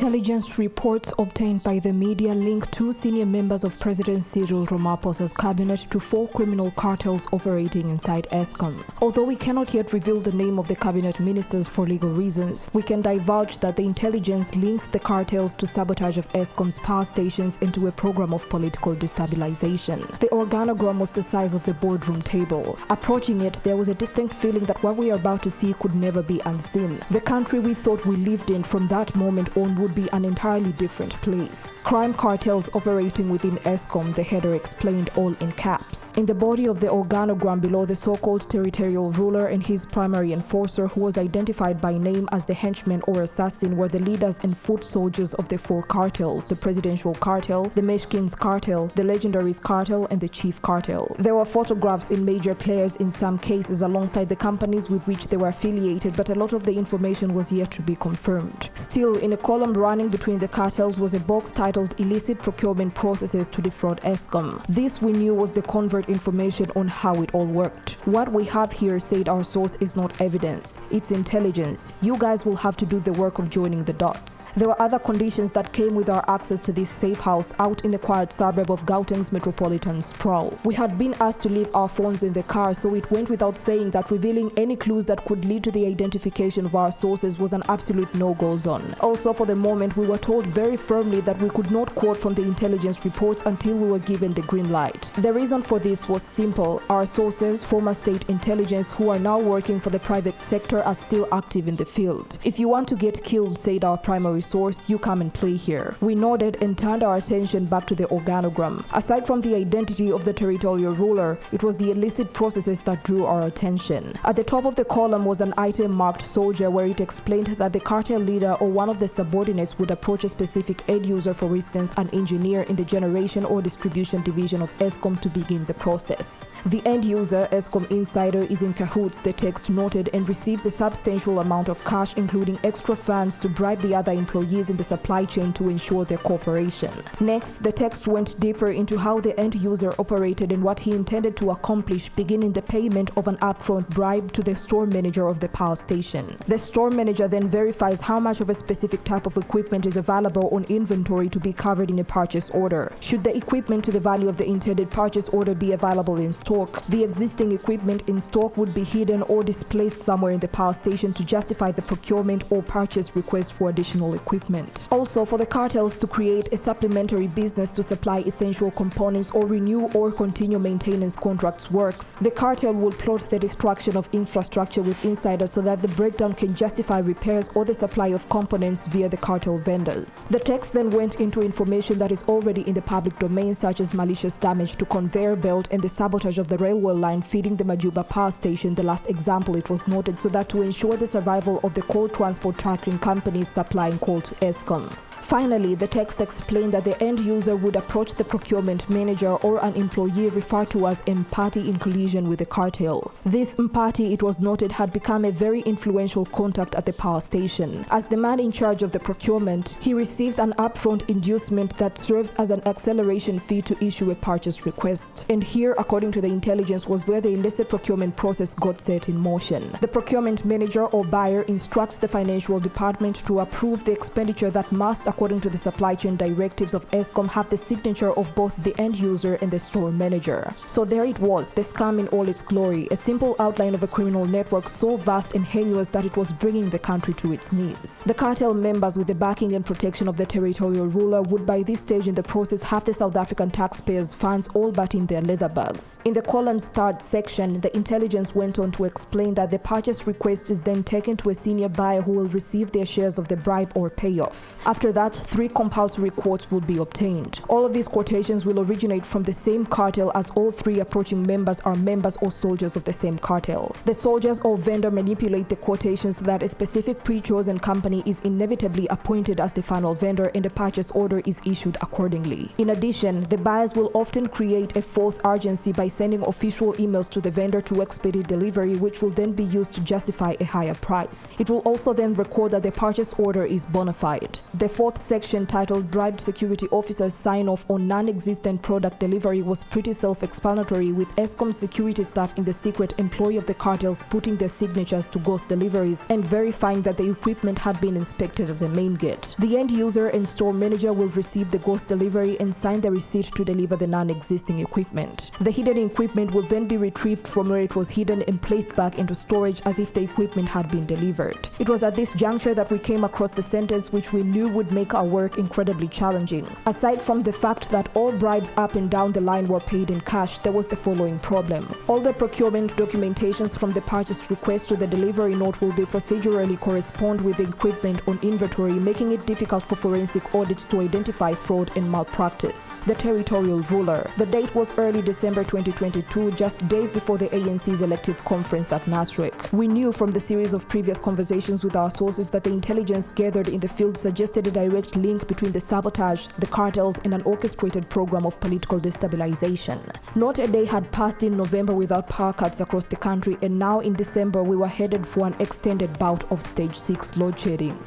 Intelligence reports obtained by the media link two senior members of President Cyril Ramaphosa's cabinet to four criminal cartels operating inside Eskom. Although we cannot yet reveal the name of the cabinet ministers for legal reasons, we can divulge that the intelligence links the cartels to sabotage of Eskom's power stations into a program of political destabilization. The organogram was the size of the boardroom table. Approaching it, there was a distinct feeling that what we are about to see could never be unseen. The country we thought we lived in from that moment on would be an entirely different place. Crime cartels operating within Eskom, the header explained, all in caps. In the body of the organogram below, the so-called territorial ruler and his primary enforcer, who was identified by name as the henchman or assassin, were the leaders and foot soldiers of the four cartels: the presidential cartel, the Meshkin's cartel, the legendaries cartel, and the chief cartel. There were photographs in major players in some cases alongside the companies with which they were affiliated, but a lot of the information was yet to be confirmed. Still, in a column running between the cartels was a box titled Illicit Procurement Processes to Defraud Eskom. This we knew was the convert information on how it all worked. What we have here, said our source, is not evidence, it's intelligence. You guys will have to do the work of joining the dots. There were other conditions that came with our access to this safe house out in the quiet suburb of Gauteng's metropolitan sprawl. We had been asked to leave our phones in the car, so it went without saying that revealing any clues that could lead to the identification of our sources was an absolute no-go zone. Also, for the moment, we were told very firmly that we could not quote from the intelligence reports until we were given the green light. The reason for this was simple. Our sources, former state intelligence who are now working for the private sector, are still active in the field. If you want to get killed, said our primary source, you come and play here. We nodded and turned our attention back to the organogram. Aside from the identity of the territorial ruler, it was the illicit processes that drew our attention. At the top of the column was an item marked soldier, where it explained that the cartel leader or one of the subordinates would approach a specific end user, for instance an engineer in the generation or distribution division of Eskom, to begin the process. The end user, Eskom insider, is in cahoots, the text noted, and receives a substantial amount of cash, including extra funds, to bribe the other employees in the supply chain to ensure their cooperation. Next, the text went deeper into how the end user operated and what he intended to accomplish, beginning the payment of an upfront bribe to the store manager of the power station. The store manager then verifies how much of a specific type of equipment is available on inventory to be covered in a purchase order. Should the equipment to the value of the intended purchase order be available in stock, the existing equipment in stock would be hidden or displaced somewhere in the power station to justify the procurement or purchase request for additional equipment. Also, for the cartels to create a supplementary business to supply essential components or renew or continue maintenance contracts works, the cartel will plot the destruction of infrastructure with insiders so that the breakdown can justify repairs or the supply of components via the cartel vendors. The text then went into information that is already in the public domain, such as malicious damage to conveyor belt and the sabotage of the railway line feeding the Majuba power station, the last example it was noted, so that to ensure the survival of the coal transport tracking companies supplying coal to Eskom. Finally, the text explained that the end user would approach the procurement manager or an employee referred to as Mpati in collision with the cartel. This Mpati, it was noted, had become a very influential contact at the power station. As the man in charge of the procurement, he receives an upfront inducement that serves as an acceleration fee to issue a purchase request. And here, according to the intelligence, was where the illicit procurement process got set in motion. The procurement manager or buyer instructs the financial department to approve the expenditure that must, according to the supply chain directives of Eskom, have the signature of both the end user and the store manager. So there it was, the scam in all its glory, a simple outline of a criminal network so vast and heinous that it was bringing the country to its knees. The cartel members, with the backing and protection of the territorial ruler, would by this stage in the process have the South African taxpayers' funds all but in their leather bags. In the column's third section, the intelligence went on to explain that the purchase request is then taken to a senior buyer who will receive their shares of the bribe or payoff. After that, 3 compulsory quotes will be obtained. All of these quotations will originate from the same cartel, as all 3 approaching members are members or soldiers of the same cartel. The soldiers or vendor manipulate the quotations so that a specific pre-chosen company is inevitably appointed as the final vendor and a purchase order is issued accordingly. In addition, the buyers will often create a false urgency by sending official emails to the vendor to expedite delivery, which will then be used to justify a higher price. It will also then record that the purchase order is bona fide. The fourth fourth section titled Bribed Security Officers Sign Off on Non-Existent Product Delivery was pretty self-explanatory, with Eskom security staff in the secret employ of the cartels putting their signatures to ghost deliveries and verifying that the equipment had been inspected at the main gate. The end user and store manager will receive the ghost delivery and sign the receipt to deliver the non-existing equipment. The hidden equipment will then be retrieved from where it was hidden and placed back into storage as if the equipment had been delivered. It was at this juncture that we came across the sentence which we knew would make our work incredibly challenging. Aside from the fact that all bribes up and down the line were paid in cash, there was the following problem. All the procurement documentations from the purchase request to the delivery note will be procedurally correspond with the equipment on inventory, making it difficult for forensic audits to identify fraud and malpractice. The territorial ruler. The date was early December 2022, just days before the ANC's elective conference at Nasrec. We knew from the series of previous conversations with our sources that the intelligence gathered in the field suggested a direct link between the sabotage, the cartels, and an orchestrated program of political destabilization. Not a day had passed in November without power cuts across the country, and now in December we were headed for an extended bout of stage 6 load shedding.